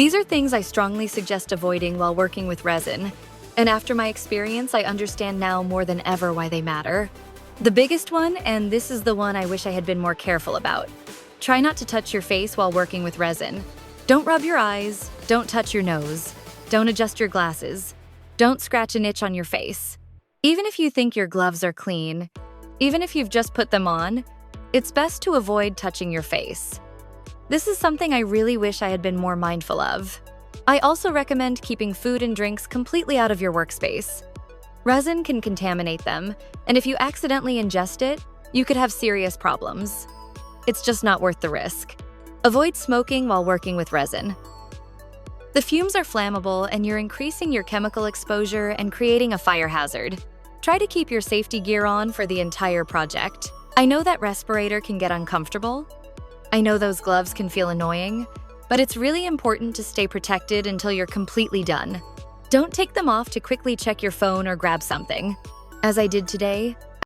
These are things I strongly suggest avoiding while working with resin, and after my experience, I understand now more than ever why they matter. The biggest one, and this is the one I wish I had been more careful about. Try not to touch your face while working with resin. Don't rub your eyes, don't touch your nose, don't adjust your glasses, don't scratch an itch on your face. Even if you think your gloves are clean, even if you've just put them on, it's best to avoid touching your face. This is something I really wish I had been more mindful of. I also recommend keeping food and drinks completely out of your workspace. Resin can contaminate them, and if you accidentally ingest it, you could have serious problems. It's just not worth the risk. Avoid smoking while working with resin. The fumes are flammable, and you're increasing your chemical exposure and creating a fire hazard. Try to keep your safety gear on for the entire project. I know that respirator can get uncomfortable. I know those gloves can feel annoying, but it's really important to stay protected until you're completely done. Don't take them off to quickly check your phone or grab something. As I did today,